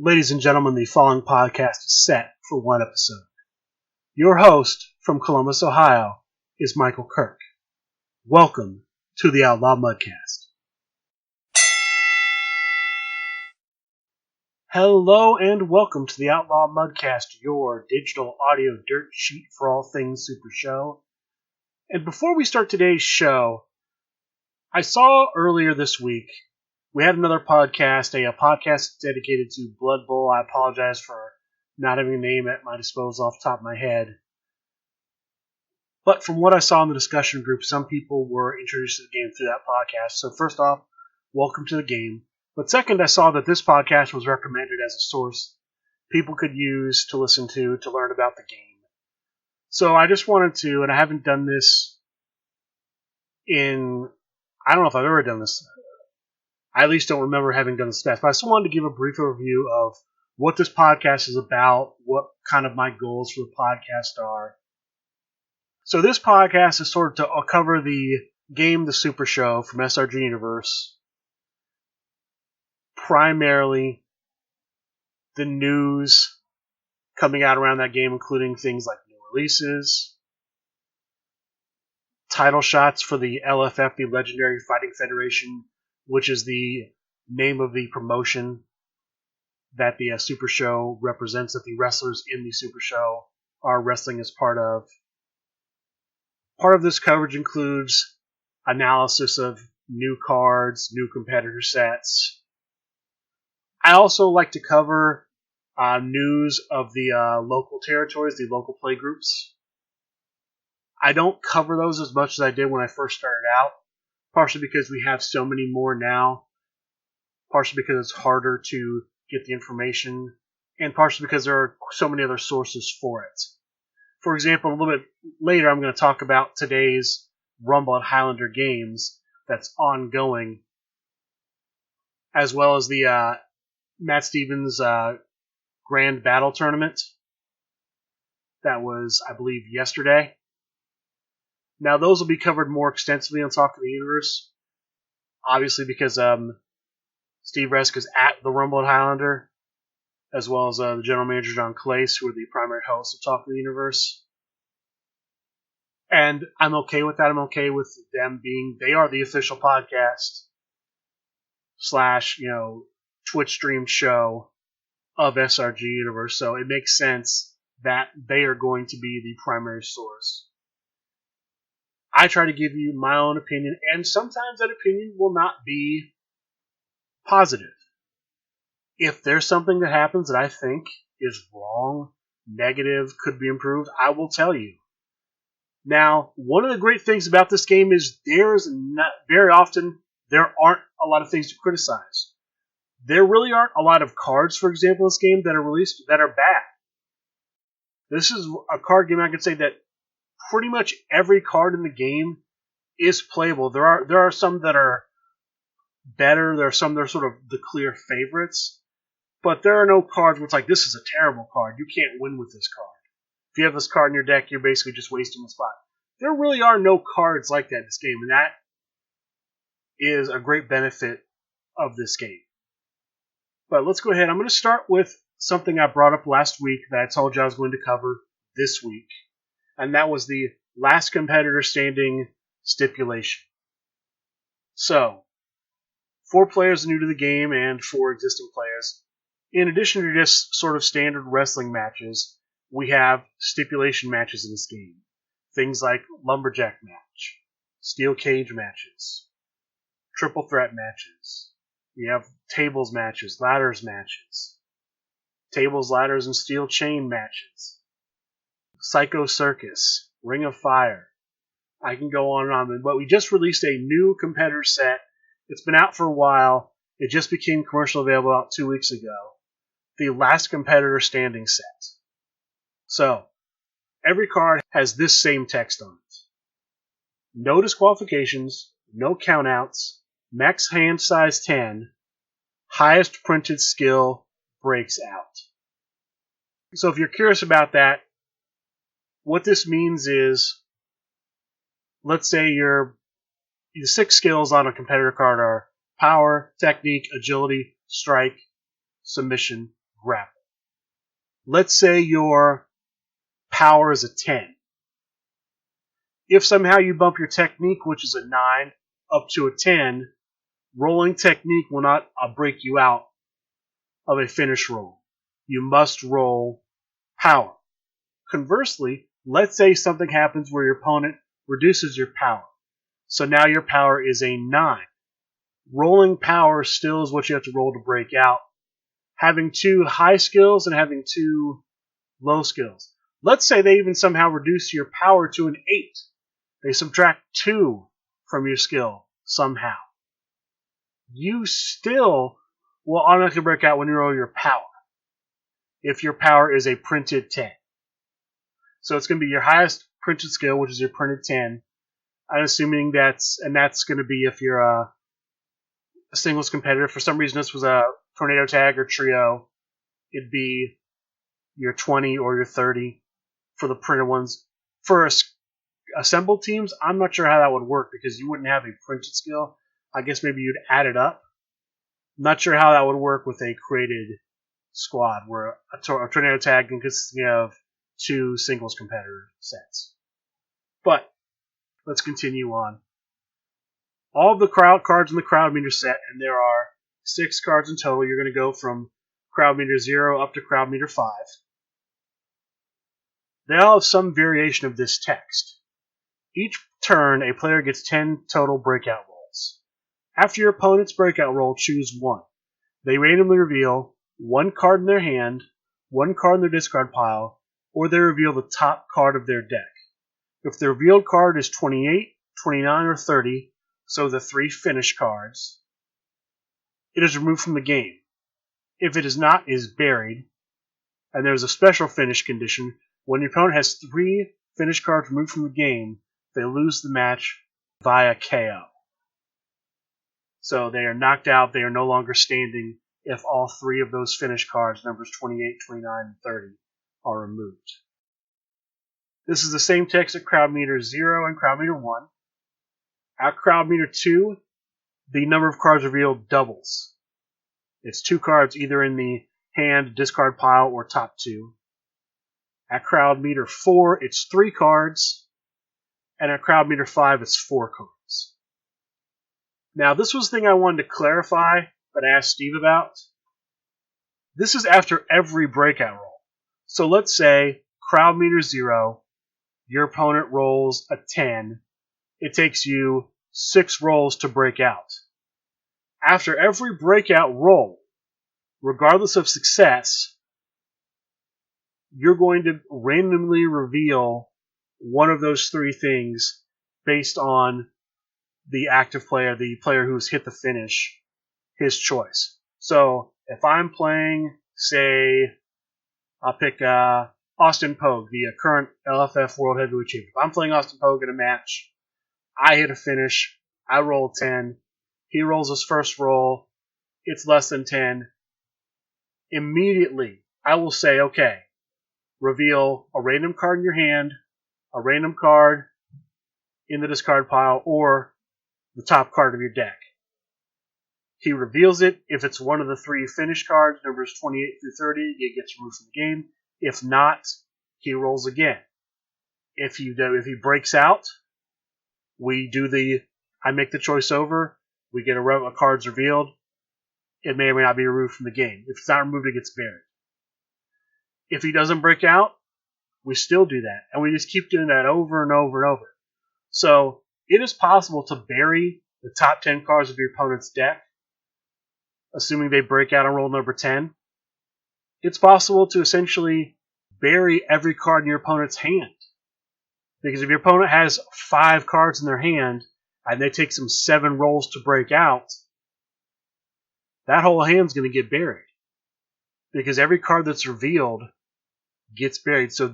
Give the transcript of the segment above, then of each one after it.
Ladies and gentlemen, the following podcast is set for one episode. Your host from Columbus, Ohio, is Michael Kirk. Welcome to the Outlaw Mudcast. Hello and welcome to the Outlaw Mudcast, your digital audio dirt sheet for all things Supershow. And before we start today's show, I saw earlier this week we had another podcast, a podcast dedicated to Blood Bowl. I apologize for not having a name at my disposal off the top of my head. But from what I saw in the discussion group, some people were introduced to the game through that podcast. So first off, welcome to the game. But second, I saw that this podcast was recommended as a source people could use to listen to learn about the game. So I just wanted to, and I haven't done this I don't know if I've ever done this. I at least don't remember having done this past, but I just wanted to give a brief overview of what this podcast is about, what kind of my goals for the podcast are. So this podcast is sort of to cover the game The Supershow from SRG Universe, primarily the news coming out around that game, including things like new releases, title shots for the LFF, the Legendary Fighting Federation, which is the name of the promotion that the Super Show represents, that the wrestlers in the Super Show are wrestling as part of. Part of this coverage includes analysis of new cards, new competitor sets. I also like to cover news of the local territories, the local play groups. I don't cover those as much as I did when I first started out. Partially because we have so many more now, partially because it's harder to get the information, and partially because there are so many other sources for it. For example, a little bit later I'm going to talk about today's Rumble at Highlander Games that's ongoing, as well as the Matt Stevens Grand Battle Tournament that was, I believe, yesterday. Now, those will be covered more extensively on Talk of the Universe, obviously because Steve Resk is at the Rumble at Highlander, as well as the general manager, John Clace, who are the primary hosts of Talk of the Universe. And I'm okay with that. I'm okay with them they are the official podcast / Twitch stream show of SRG Universe, so it makes sense that they are going to be the primary source. I try to give you my own opinion, and sometimes that opinion will not be positive. If there's something that happens that I think is wrong, negative, could be improved, I will tell you. Now, one of the great things about this game is there aren't a lot of things to criticize. There really aren't a lot of cards, for example, in this game that are released that are bad. This is a card game I could say that pretty much every card in the game is playable. There are some that are better. There are some that are sort of the clear favorites. But there are no cards where it's like, this is a terrible card. You can't win with this card. If you have this card in your deck, you're basically just wasting the spot. There really are no cards like that in this game, and that is a great benefit of this game. But let's go ahead. I'm going to start with something I brought up last week that I told you I was going to cover this week. And that was the last competitor standing stipulation. So, 4 players new to the game and 4 existing players. In addition to just sort of standard wrestling matches, we have stipulation matches in this game. Things like lumberjack match, steel cage matches, triple threat matches. We have tables matches, ladders matches, tables, ladders, and steel chain matches. Psycho Circus, Ring of Fire. I can go on and on. But we just released a new competitor set. It's been out for a while. It just became commercially available about 2 weeks ago. The Last Competitor Standing set. So, every card has this same text on it. No disqualifications, no countouts, max hand size 10, highest printed skill breaks out. So if you're curious about that, what this means is, let's say the 6 skills on a competitor card are power, technique, agility, strike, submission, grapple. Let's say your power is a 10. If somehow you bump your technique, which is a 9, up to a 10, rolling technique will not break you out of a finish roll. You must roll power. Conversely, let's say something happens where your opponent reduces your power. So now your power is a 9. Rolling power still is what you have to roll to break out. Having 2 high skills and having 2 low skills. Let's say they even somehow reduce your power to an 8. They subtract 2 from your skill somehow. You still will automatically break out when you roll your power. If your power is a printed 10. So it's going to be your highest printed skill, which is your printed 10. I'm assuming that's going to be if you're a singles competitor. For some reason, this was a tornado tag or trio. It'd be your 20 or your 30 for the printed ones. For assembled teams, I'm not sure how that would work because you wouldn't have a printed skill. I guess maybe you'd add it up. Not sure how that would work with a created squad where a tornado tag can consist of 2 singles competitor sets. But let's continue on. All of the crowd cards in the crowd meter set, and there are 6 cards in total. You're going to go from crowd meter 0 up to crowd meter 5. They all have some variation of this text. Each turn, a player gets 10 total breakout rolls. After your opponent's breakout roll, choose 1. They randomly reveal 1 card in their hand, 1 card in their discard pile, or they reveal the top card of their deck. If the revealed card is 28, 29, or 30, so the 3 finish cards, it is removed from the game. If it is not, it is buried. And there's a special finish condition. When your opponent has 3 finish cards removed from the game, they lose the match via KO. So they are knocked out. They are no longer standing if all 3 of those finish cards, numbers 28, 29, and 30, are removed. This is the same text at crowd meter 0 and crowd meter 1. At crowd meter 2, the number of cards revealed doubles. It's 2 cards either in the hand, discard pile, or top 2. At crowd meter 4, it's 3 cards. And at crowd meter 5, it's 4 cards. Now, this was the thing I wanted to clarify, but I asked Steve about. This is after every breakout roll. So let's say crowd meter 0, your opponent rolls a 10. It takes you 6 rolls to break out. After every breakout roll, regardless of success, you're going to randomly reveal one of those 3 things based on the active player, the player who's hit the finish, his choice. So if I'm playing, say, I'll pick Austin Pogue, the current LFF World Heavyweight Champion. If I'm playing Austin Pogue in a match, I hit a finish, I roll 10, he rolls his first roll, it's less than 10. Immediately, I will say, okay, reveal a random card in your hand, a random card in the discard pile, or the top card of your deck. He reveals it. If it's one of the 3 finish cards, numbers 28 through 30, it gets removed from the game. If not, he rolls again. If he breaks out, I make the choice over, we get a card's revealed. It may or may not be removed from the game. If it's not removed, it gets buried. If he doesn't break out, we still do that. And we just keep doing that over and over and over. So it is possible to bury the top 10 cards of your opponent's deck, assuming they break out on roll number 10. It's possible to essentially bury every card in your opponent's hand. Because if your opponent has 5 cards in their hand, and they take some 7 rolls to break out, that whole hand's going to get buried. Because every card that's revealed gets buried. So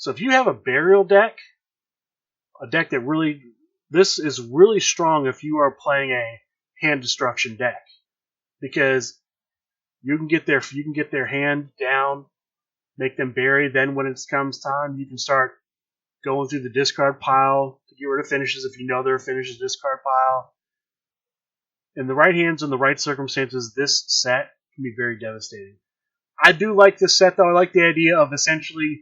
if you have a burial deck, a deck that this is really strong if you are playing a hand destruction deck. Because you can get their hand down, make them bury, then when it comes time, you can start going through the discard pile to get rid of finishes if you know there are finishes discard pile. In the right hands and the right circumstances, this set can be very devastating. I do like this set, though. I like the idea of essentially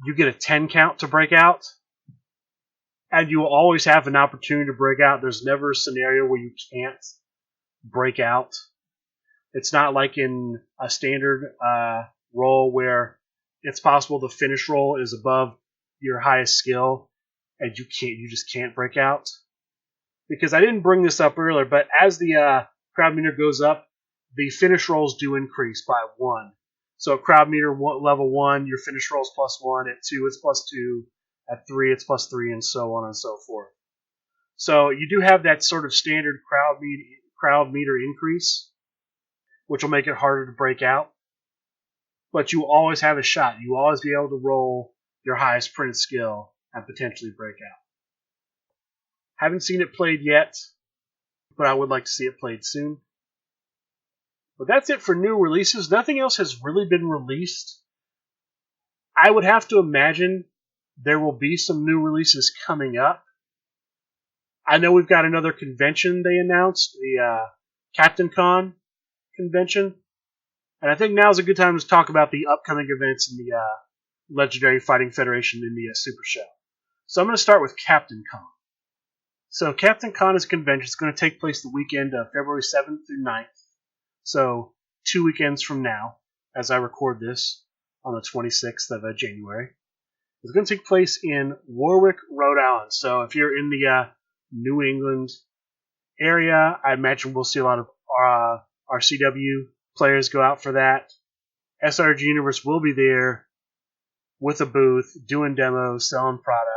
you get a 10 count to break out, and you will always have an opportunity to break out. There's never a scenario where you can't break out. It's not like in a standard roll where it's possible the finish roll is above your highest skill, and you just can't break out. Because I didn't bring this up earlier, but as the crowd meter goes up, the finish rolls do increase by 1. So crowd meter level 1, your finish rolls +1. At 2, it's +2. At 3, it's +3, and so on and so forth. So you do have that sort of standard crowd meter increase, which will make it harder to break out. But you will always have a shot. You will always be able to roll your highest printed skill and potentially break out. Haven't seen it played yet, but I would like to see it played soon. But that's it for new releases. Nothing else has really been released. I would have to imagine there will be some new releases coming up. I know we've got another convention they announced, the Captain Con convention. And I think now is a good time to talk about the upcoming events in the Legendary Fighting Federation in the Supershow. So I'm going to start with Captain Con. So Captain Con is a convention. It's going to take place the weekend of February 7th through 9th. So 2 weekends from now, as I record this on the 26th of January. It's going to take place in Warwick, Rhode Island. So if you're in the New England area, I imagine we'll see a lot of RCW players go out for that. SRG Universe will be there with a booth, doing demos, selling product.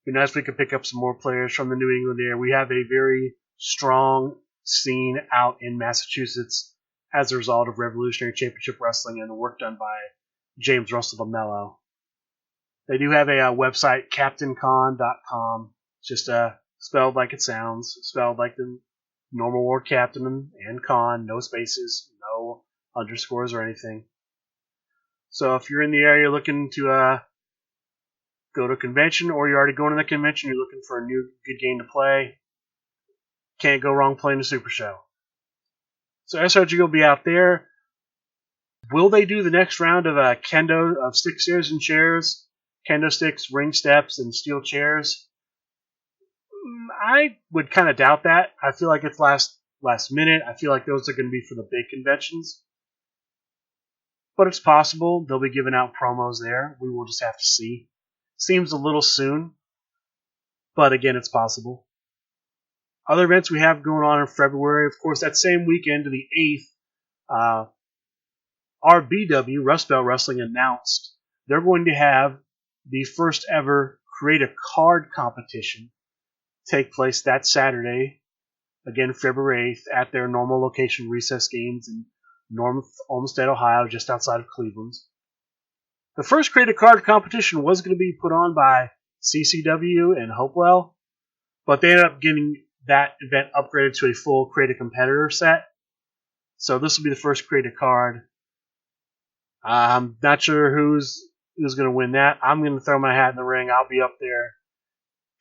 It'd be nice if we could pick up some more players from the New England area. We have a very strong scene out in Massachusetts as a result of Revolutionary Championship Wrestling and the work done by James Russell DeMello. They do have a website, captaincon.com. It's just spelled like it sounds, spelled like the normal word captain and con, no spaces, no underscores or anything. So if you're in the area looking to go to a convention, or you're already going to the convention, you're looking for a new good game to play, can't go wrong playing the Super Show. So SRG will be out there. Will they do the next round of kendo of stick stairs and chairs, kendo sticks, ring steps, and steel chairs? I would kind of doubt that. I feel like it's last minute. I feel like those are going to be for the big conventions. But it's possible. They'll be giving out promos there. We will just have to see. Seems a little soon. But again, it's possible. Other events we have going on in February, of course, that same weekend, the 8th, RBW, Rust Belt Wrestling, announced they're going to have the first ever Create a Card competition take place that Saturday, again, February 8th, at their normal location, Recess Games in North Olmsted, Ohio, just outside of Cleveland. The first Create a Card competition was going to be put on by CCW and Hopewell, but they ended up getting that event upgraded to a full Create a Competitor set. So this will be the first Create a Card. I'm not sure who's going to win that. I'm going to throw my hat in the ring. I'll be up there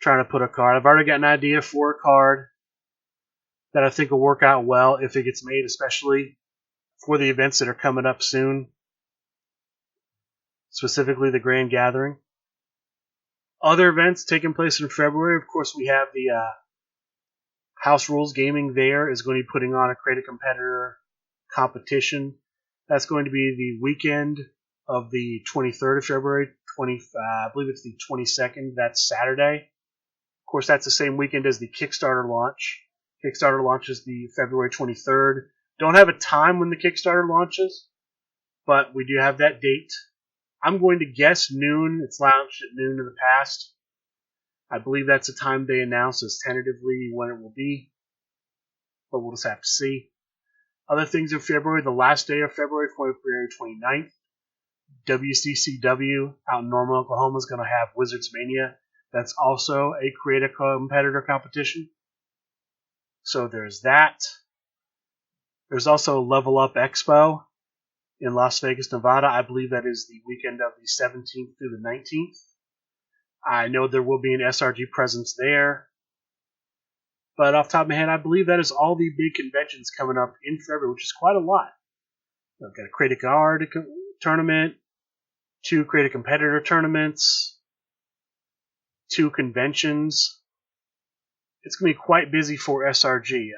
trying to put a card. I've already got an idea for a card that I think will work out well if it gets made, especially for the events that are coming up soon, specifically the Grand Gathering. Other events taking place in February, of course, we have the House Rules Gaming there is going to be putting on a Create a Competitor competition. That's going to be the weekend of the 23rd of February, I believe it's the 22nd, that's Saturday. Of course, that's the same weekend as the Kickstarter launch. Kickstarter launches the February 23rd. Don't have a time when the Kickstarter launches, but we do have that date. I'm going to guess noon. It's launched at noon in the past. I believe that's the time they announced as tentatively when it will be, but we'll just have to see. Other things in February, the last day of February 29th, WCCW out in Norman, Oklahoma is going to have Wizards Mania. That's also a Create a Competitor competition. So there's that. There's also Level Up Expo in Las Vegas, Nevada. I believe that is the weekend of the 17th through the 19th. I know there will be an SRG presence there. But off the top of my head, I believe that is all the big conventions coming up in February, which is quite a lot. We've got a Create a Card tournament, 2 Create a Competitor tournaments, 2 conventions. It's going to be quite busy for SRG.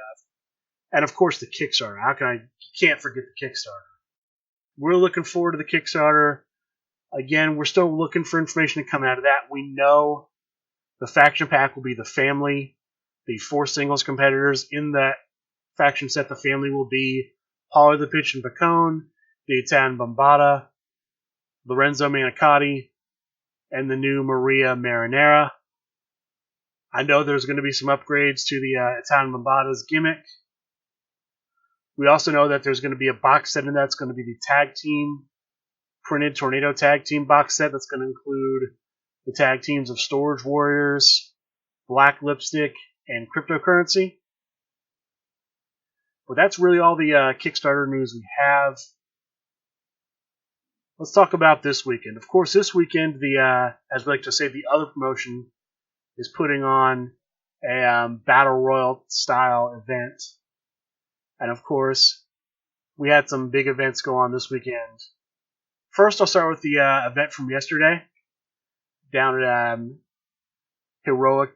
And of course, the Kickstarter. You can't forget the Kickstarter. We're looking forward to the Kickstarter. Again, we're still looking for information to come out of that. We know the faction pack will be the family, the 4 singles competitors. In that faction set, the family will be Paulie the Pitch and Bacone, the Italian Bombata, Lorenzo Manicotti, and the new Maria Marinera. I know there's going to be some upgrades to the Italian Bombata's gimmick. We also know that there's going to be a box set in that's going to be the tag team, printed Tornado tag team box set that's going to include the tag teams of Storage Warriors, Black Lipstick, and Cryptocurrency. But that's really all the Kickstarter news we have. Let's talk about this weekend. Of course, this weekend, as we like to say, the other promotion is putting on a Battle Royal style event. And of course, we had some big events go on this weekend. First, I'll start with the event from yesterday down at Heroic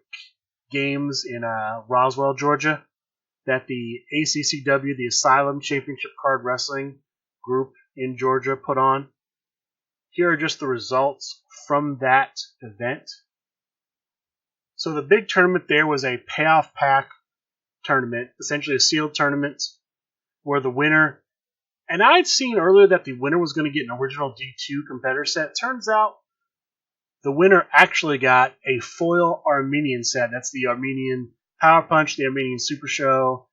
Games in Roswell, Georgia, that the ACCW, the Asylum Championship Card Wrestling group in Georgia, put on. Here are just the results from that event. So the big tournament there was a payoff pack tournament, essentially a sealed tournament where the winner, and I'd seen earlier that the winner was going to get an original D2 competitor set. Turns out the winner actually got a foil Armenian set. That's the Armenian Power Punch, the Armenian Supershow,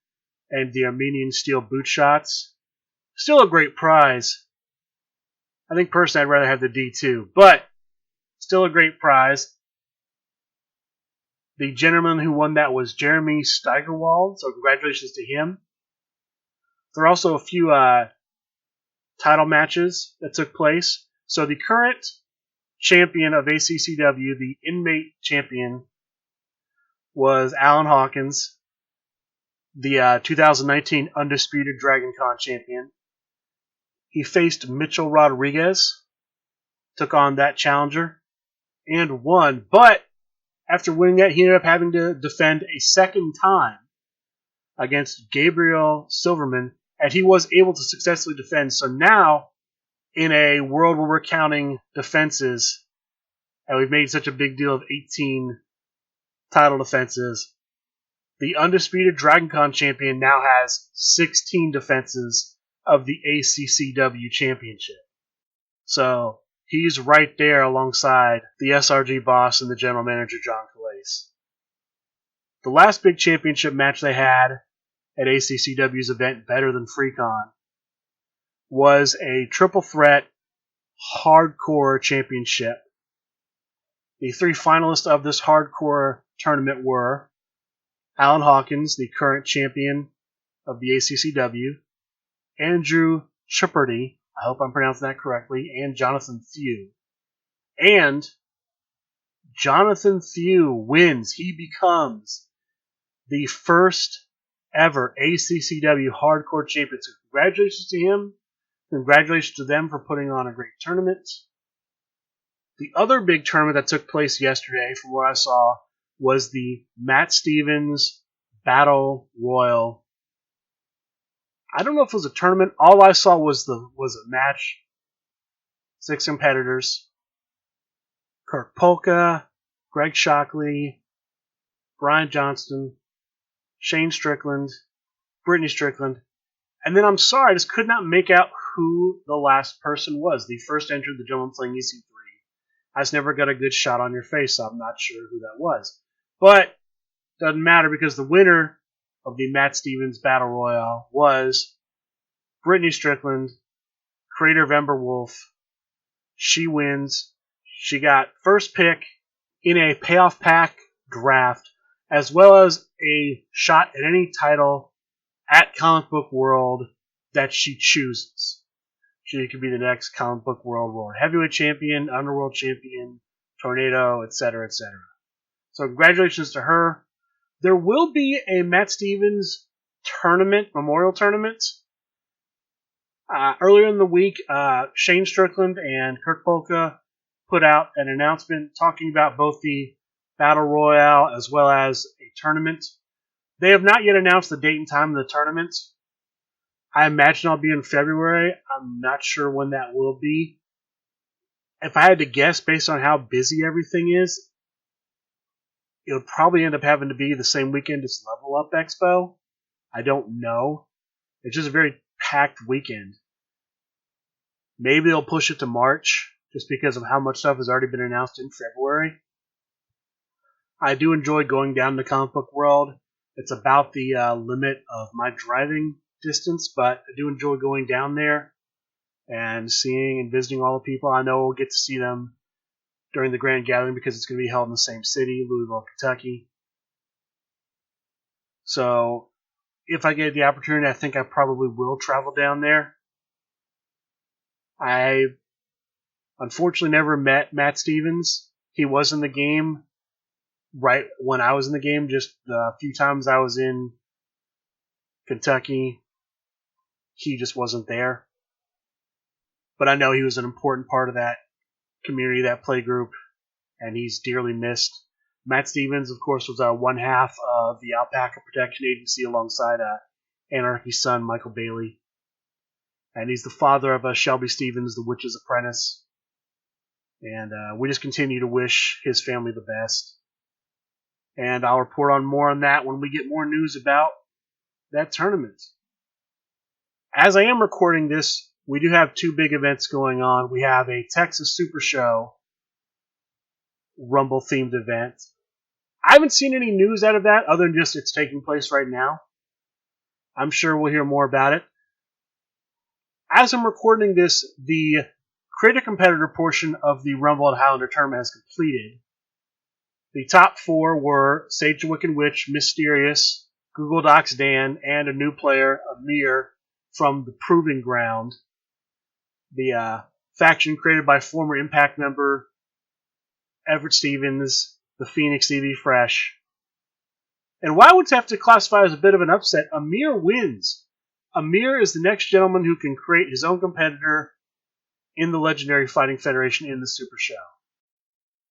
and the Armenian Steel Boot Shots. Still a great prize. I think personally I'd rather have the D2, but still a great prize. The gentleman who won that was Jeremy Steigerwald, so congratulations to him. There are also a few title matches that took place. So the current champion of ACCW, the inmate champion, was Alan Hawkins, the 2019 Undisputed Dragon Con champion. He faced Mitchell Rodriguez, took on that challenger, and won. But after winning that, he ended up having to defend a second time against Gabriel Silverman, and he was able to successfully defend. So now, in a world where we're counting defenses, and we've made such a big deal of 18 title defenses, the Undisputed Dragon Con champion now has 16 defenses of the ACCW championship. So he's right there alongside the SRG boss and the general manager, John Calais. The last big championship match they had at ACCW's event, Better Than FreeCon, was a triple threat hardcore championship. The 3 finalists of this hardcore tournament were Alan Hawkins, the current champion of the ACCW, Andrew Chipperty, I hope I'm pronouncing that correctly, and Jonathan Thew. And Jonathan Thew wins. He becomes the first ever ACCW hardcore champion. So congratulations to him. Congratulations to them for putting on a great tournament. The other big tournament that took place yesterday, from what I saw, was the Matt Stevens Battle Royal. I don't know if it was a tournament. All I saw was a match. 6 competitors. Kirk Polka, Greg Shockley, Brian Johnston, Shane Strickland, Brittany Strickland. And then I'm sorry, I just could not make out who the last person was. The first entered, the gentleman playing EC3. I just never got a good shot on your face, so I'm not sure who that was. But doesn't matter because the winner of the Matt Stevens Battle Royale was Brittany Strickland, creator of Ember Wolf. She wins. She got first pick in a payoff pack draft, as well as a shot at any title at Comic Book World that she chooses. She could be the next Comic Book World Heavyweight Champion, Underworld Champion, Tornado, etc., etc. So congratulations to her. There will be a Matt Stevens tournament, memorial tournament. Earlier in the week, Shane Strickland and Kirk Polka put out an announcement talking about both the Battle Royale as well as a tournament. They have not yet announced the date and time of the tournament. I imagine I'll be in February. I'm not sure when that will be. If I had to guess based on how busy everything is, it would probably end up having to be the same weekend as Level Up Expo. I don't know. It's just a very packed weekend. Maybe they'll push it to March just because of how much stuff has already been announced in February. I do enjoy going down the comic book world. It's about the limit of my driving distance, but I do enjoy going down there and seeing and visiting all the people. I know we'll get to see them during the Grand Gathering because it's going to be held in the same city, Louisville, Kentucky. So if I get the opportunity, I think I probably will travel down there. I unfortunately never met Matt Stevens. He was in the game right when I was in the game, just the few times I was in Kentucky, he just wasn't there. But I know he was an important part of that community, that play group, and he's dearly missed. Matt Stevens, of course, was one half of the Alpaca Protection Agency alongside Anarchy's son, Michael Bailey. And he's the father of Shelby Stevens, the Witch's Apprentice. And we just continue to wish his family the best. And I'll report on more on that when we get more news about that tournament. As I am recording this, we do have two big events going on. We have a Texas Supershow Rumble-themed event. I haven't seen any news out of that other than just it's taking place right now. I'm sure we'll hear more about it. As I'm recording this, the Creator Competitor portion of the Rumble at Highlander tournament has completed. The top four were Sage the Wicked Witch, Mysterious, Google Docs Dan, and a new player, Amir, from the Proving Ground. The faction created by former Impact member Everett Stevens, the Phoenix EV Fresh. And what I would have to classify as a bit of an upset, Amir wins. Amir is the next gentleman who can create his own competitor in the Legendary Fighting Federation in the Super Show.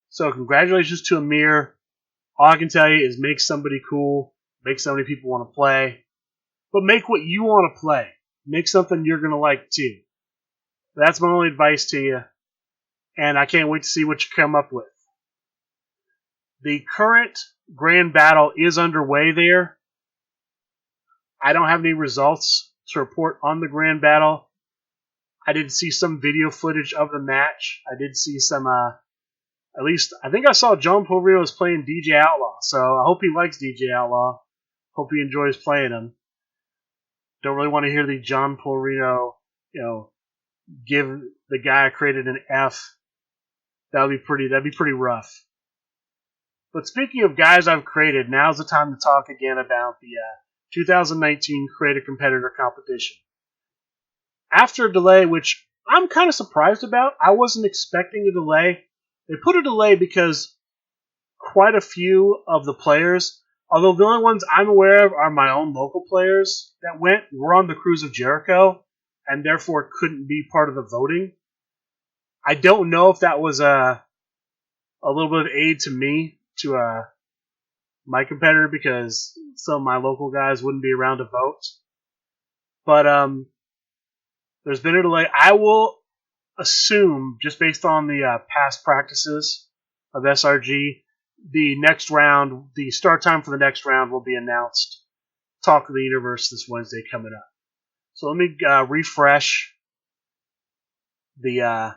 So congratulations to Amir. All I can tell you is make somebody cool, make somebody people want to play, but make what you want to play. Make something you're going to like too. That's my only advice to you, and I can't wait to see what you come up with. The current Grand Battle is underway there. I don't have any results to report on the Grand Battle. I did see some video footage of the match. I did see some, at least, I think I saw John Porino was playing DJ Outlaw, so I hope he likes DJ Outlaw. Hope he enjoys playing him. Don't really want to hear the John Porino, give the guy I created an F. That'd be pretty rough. But speaking of guys I've created, now's the time to talk again about the 2019 Creator Competitor Competition. After a delay, which I'm kind of surprised about, I wasn't expecting a delay. They put a delay because quite a few of the players, although the only ones I'm aware of are my own local players that were on the Cruise of Jericho and therefore couldn't be part of the voting. I don't know if that was a little bit of aid to me, to my competitor, because some of my local guys wouldn't be around to vote. But there's been a delay. I will assume, just based on the past practices of SRG, the next round, the start time for the next round will be announced. Talk of the Universe this Wednesday coming up. So let me refresh the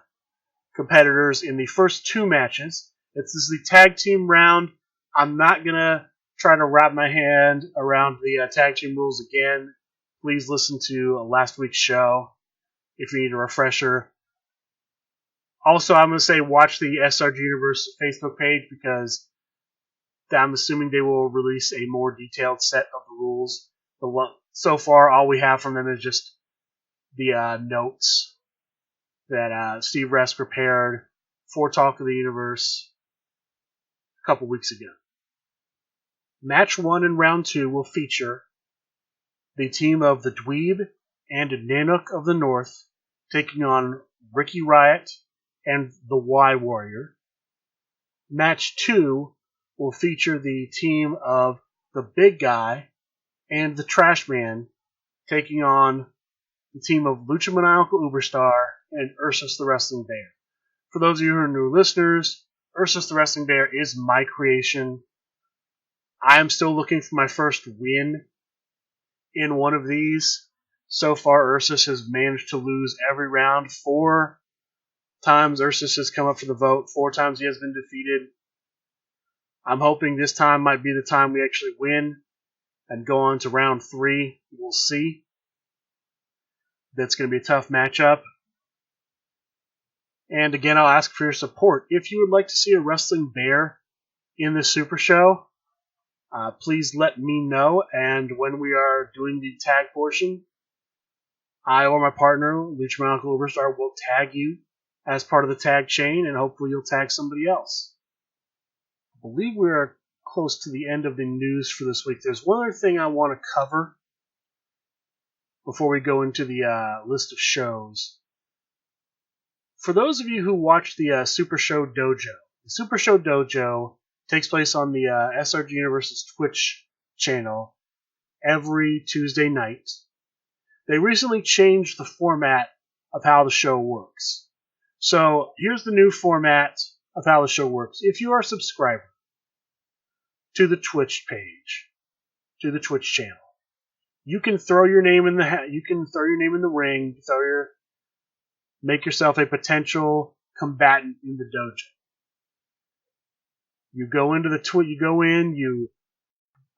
competitors in the first two matches. This is the tag team round. I'm not going to try to wrap my hand around the tag team rules again. Please listen to last week's show if you need a refresher. Also, I'm going to say watch the SRG Universe Facebook page because I'm assuming they will release a more detailed set of the rules. So far, all we have from them is just the notes that Steve Rest prepared for Talk of the Universe a couple weeks ago. Match 1 in round 2 will feature the team of the Dweeb and Nanook of the North taking on Ricky Riot and the Y Warrior. Match 2 will feature the team of the Big Guy and the Trash Man taking on the team of Lucha Maniacal Uberstar and Ursus the Wrestling Bear. For those of you who are new listeners, Ursus the Wrestling Bear is my creation. I am still looking for my first win in one of these. So far, Ursus has managed to lose every round. 4 times Ursus has come up for the vote. 4 times he has been defeated. I'm hoping this time might be the time we actually win and go on to round 3. We'll see. That's going to be a tough matchup. And again, I'll ask for your support. If you would like to see a wrestling bear in the Super Show, please let me know. And when we are doing the tag portion, I or my partner, Lucha Maniacal Uberstar, will tag you as part of the tag chain, and hopefully you'll tag somebody else. I believe we are close to the end of the news for this week. There's one other thing I want to cover before we go into the list of shows. For those of you who watch the Supershow Dojo, the Supershow Dojo takes place on the SRG Universe's Twitch channel every Tuesday night. They recently changed the format of how the show works. So here's the new format of how the show works. If you are a subscriber to the Twitch page, to the Twitch channel, you can throw your name in the ring, make yourself a potential combatant in the dojo. You go into you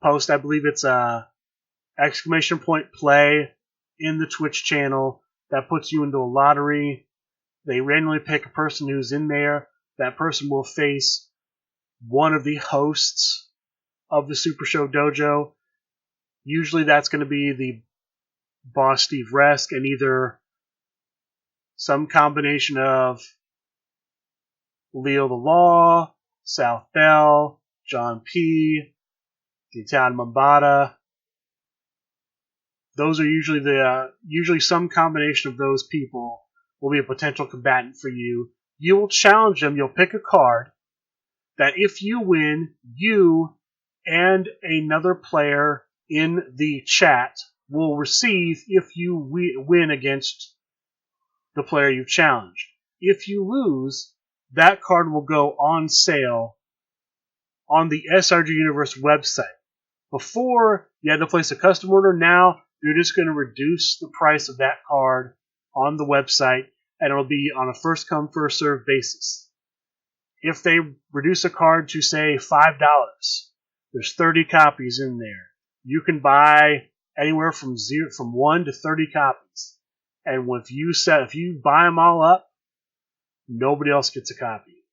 post, I believe it's !play in the Twitch channel. That puts you into a lottery. They randomly pick a person who's in there. That person will face one of the hosts of the Super Show Dojo. Usually that's going to be the boss Steve Resk and either some combination of Leo the Law, South Bell, John P., the Italian Mambata. Those are usually some combination of those people will be a potential combatant for you. You will challenge them. You'll pick a card that if you win, you and another player in the chat will receive if you win against the player you challenged. If you lose, that card will go on sale on the SRG Universe website. Before, you had to place a custom order. Now, they're just going to reduce the price of that card on the website, and it'll be on a first-come, first-served basis. If they reduce a card to, say, $5, there's 30 copies in there. You can buy anywhere from 1 to 30 copies. And if you buy them all up, nobody else gets a copy.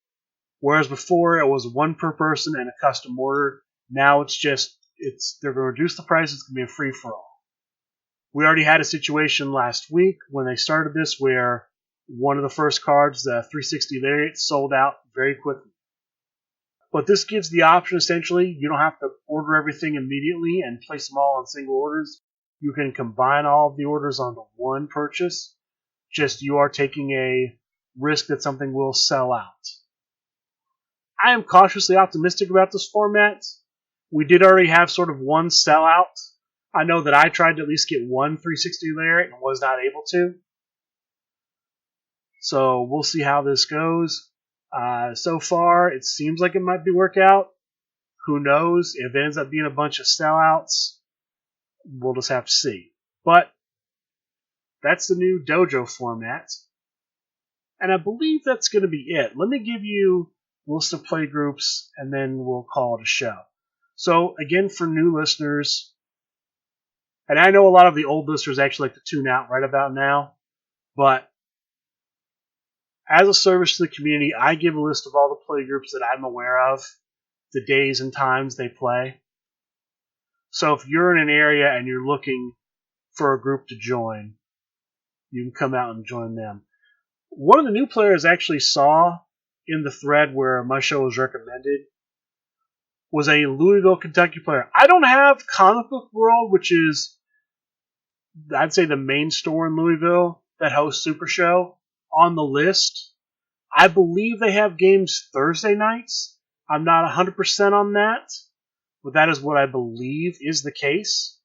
Whereas before, it was 1 per person and a custom order. Now they're going to reduce the price. It's going to be a free-for-all. We already had a situation last week when they started this where one of the first cards, the 360 Lariat, sold out very quickly. But this gives the option, essentially, you don't have to order everything immediately and place them all on single orders. You can combine all of the orders onto one purchase. Just you are taking a risk that something will sell out. I am cautiously optimistic about this format. We did already have sort of one sellout. I know that I tried to at least get one 360 Lariat and was not able to. So we'll see how this goes. So far, it seems like it might be work out. Who knows? If it ends up being a bunch of sellouts, we'll just have to see. But that's the new dojo format. And I believe that's going to be it. Let me give you a list of play groups, and then we'll call it a show. So, again, for new listeners, and I know a lot of the old listeners actually like to tune out right about now, but as a service to the community, I give a list of all the play groups that I'm aware of, the days and times they play. So if you're in an area and you're looking for a group to join, you can come out and join them. One of the new players actually saw in the thread where my show was recommended was a Louisville, Kentucky player. I don't have Comic Book World, which is, I'd say, the main store in Louisville that hosts Supershow, on the list. I believe they have games Thursday nights. I'm not 100% on that, but that is what I believe is the case.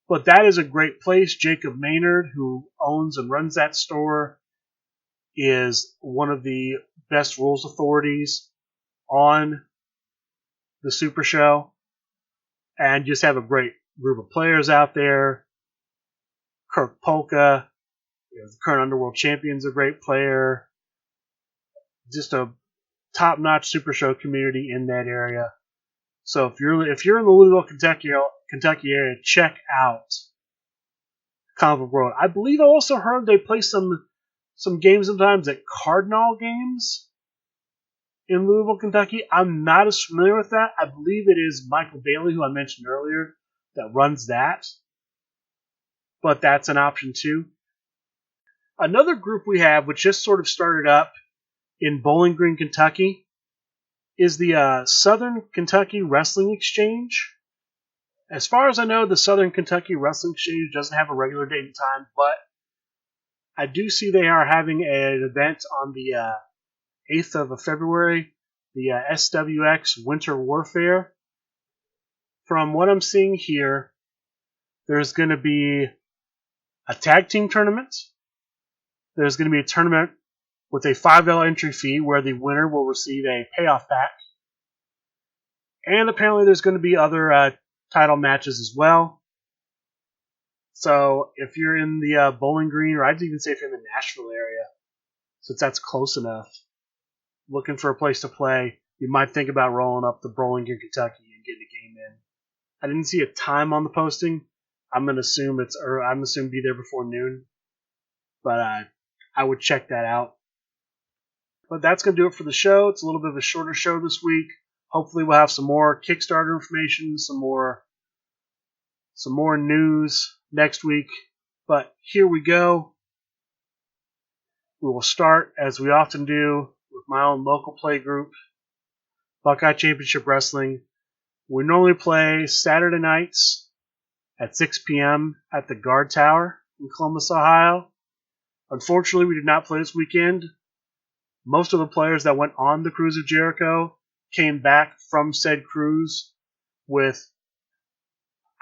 But that is a great place. Jacob Maynard, who owns and runs that store, is one of the best rules authorities on the Supershow, and just have a great group of players out there. Kirk Polka, the current Underworld champion, is a great player. Just a top-notch Supershow community in that area. So if you're in the Louisville, Kentucky area, check out Comic Book World. I believe I also heard they play some games sometimes at Cardinal Games in Louisville, Kentucky. I'm not as familiar with that. I believe it is Michael Bailey, who I mentioned earlier, that runs that. But that's an option too. Another group we have, which just sort of started up in Bowling Green, Kentucky, is the Southern Kentucky Wrestling Exchange. As far as I know, the Southern Kentucky Wrestling Exchange doesn't have a regular date and time, but I do see they are having an event on the 8th of February, the SWX Winter Warfare. From what I'm seeing here, there's going to be a tag team tournament. There's going to be a tournament with a $5 entry fee where the winner will receive a payoff pack. And apparently there's going to be other title matches as well. So if you're in the Bowling Green, or I'd even say if you're in the Nashville area, since that's close enough, looking for a place to play, you might think about rolling up to Bowling Green, Kentucky and getting a game in. I didn't see a time on the posting. I'm going to assume be there before noon. But I would check that out. But that's going to do it for the show. It's a little bit of a shorter show this week. Hopefully we'll have some more Kickstarter information, some more news next week. But here we go. We will start, as we often do, with my own local play group, Buckeye Championship Wrestling. We normally play Saturday nights at 6 p.m. at the Guard Tower in Columbus, Ohio. Unfortunately, we did not play this weekend. Most of the players that went on the Cruise of Jericho came back from said cruise with,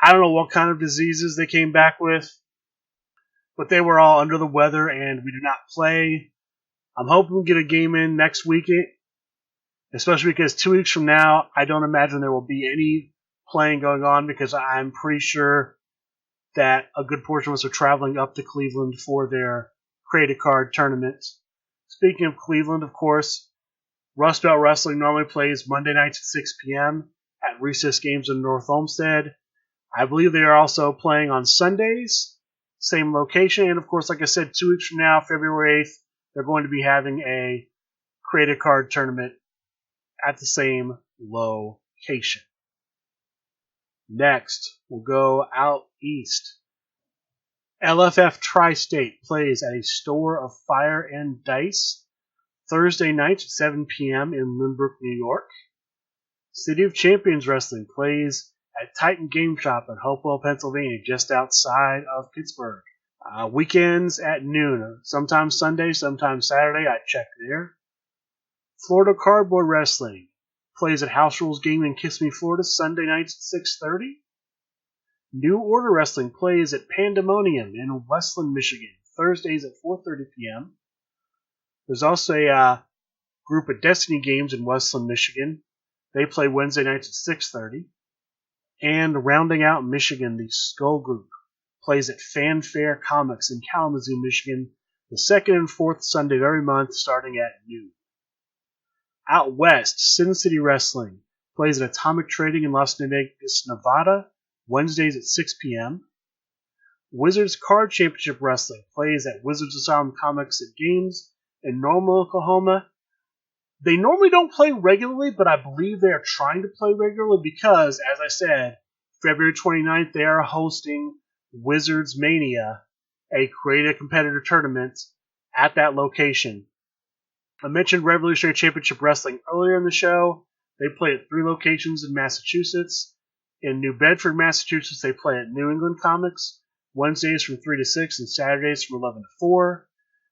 I don't know what kind of diseases they came back with, but they were all under the weather and we did not play. I'm hoping we get a game in next week, especially because 2 weeks from now, I don't imagine there will be any playing going on because I'm pretty sure that a good portion of us are traveling up to Cleveland for their Create a Card tournament. Speaking of Cleveland, of course, Rust Belt Wrestling normally plays Monday nights at 6 p.m. at Recess Games in North Olmsted. I believe they are also playing on Sundays, same location. And of course, like I said, 2 weeks from now, February 8th, they're going to be having a Create a Card tournament at the same location. Next, we'll go out east. LFF Tri-State plays at a Store of Fire and Dice Thursday nights at 7 p.m. in Lynbrook, New York. City of Champions Wrestling plays at Titan Game Shop in Hopewell, Pennsylvania, just outside of Pittsburgh. Weekends at noon, sometimes Sunday, sometimes Saturday. I check there. Florida Cardboard Wrestling plays at House Rules Gaming in Kissimmee, Florida, Sunday nights at 6:30. New Order Wrestling plays at Pandemonium in Westland, Michigan, Thursdays at 4:30 p.m. There's also a group at Destiny Games in Westland, Michigan. They play Wednesday nights at 6:30. And rounding out Michigan, the Skull Group plays at Fanfare Comics in Kalamazoo, Michigan, the second and fourth Sunday of every month, starting at noon. Out west, Sin City Wrestling plays at Atomic Trading in Las Vegas, Nevada, Wednesdays at 6 p.m. Wizards Card Championship Wrestling plays at Wizards Asylum Comics and Games in Norman, Oklahoma. They normally don't play regularly, but I believe they are trying to play regularly because, as I said, February 29th, they are hosting Wizards Mania, a Create a Competitor tournament at that location. I mentioned Revolutionary Championship Wrestling earlier in the show. They play at 3 locations in Massachusetts. In New Bedford, Massachusetts, they play at New England Comics, Wednesdays from 3 to 6 and Saturdays from 11 to 4.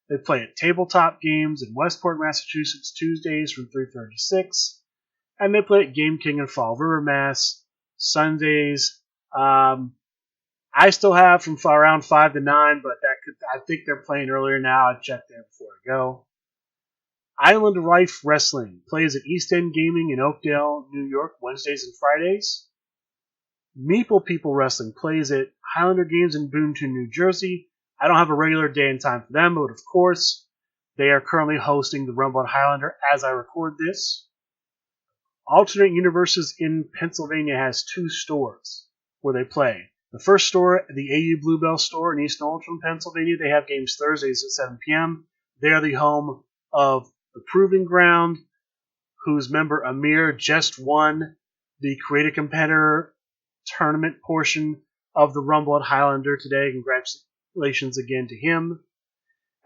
They play at Tabletop Games in Westport, Massachusetts, Tuesdays from 3:30 to 6. And they play at Game King in Fall River, Mass, Sundays. I still have from around 5 to 9, but I think they're playing earlier now. I checked there before I go. Island of Life Wrestling plays at East End Gaming in Oakdale, New York, Wednesdays and Fridays. Meeple People Wrestling plays at Highlander Games in Boonton, New Jersey. I don't have a regular day and time for them, but of course, they are currently hosting the Rumble at Highlander as I record this. Alternate Universes in Pennsylvania has 2 stores where they play. The first store, the AU Bluebell store in East Norriton, Pennsylvania, they have games Thursdays at 7 p.m. They are the home of the Proving Ground, whose member Amir just won the Create a Competitor tournament portion of the Rumble at Highlander today. Congratulations again to him.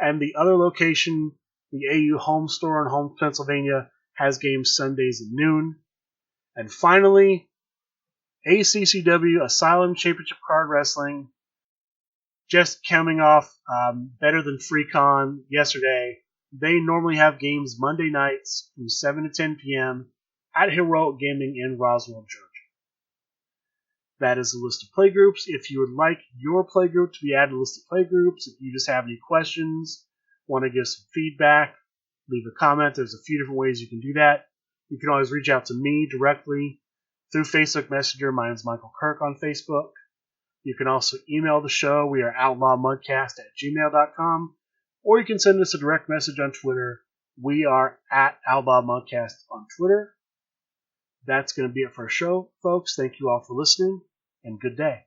And the other location, the AU home store in Holmes, Pennsylvania, has games Sundays at noon. And finally, ACCW Asylum Championship Card Wrestling, just coming off better than FreeCon yesterday. They normally have games Monday nights from 7 to 10 p.m. at Heroic Gaming in Roswell, Georgia. That is a list of playgroups. If you would like your playgroup to be added to the list of playgroups, if you just have any questions, want to give some feedback, leave a comment. There's a few different ways you can do that. You can always reach out to me directly through Facebook Messenger. My name is Michael Kirk on Facebook. You can also email the show. We are outlawmudcast@gmail.com. Or you can send us a direct message on Twitter. We are at Outlaw Mudcast on Twitter. That's going to be it for our show, folks. Thank you all for listening, and good day.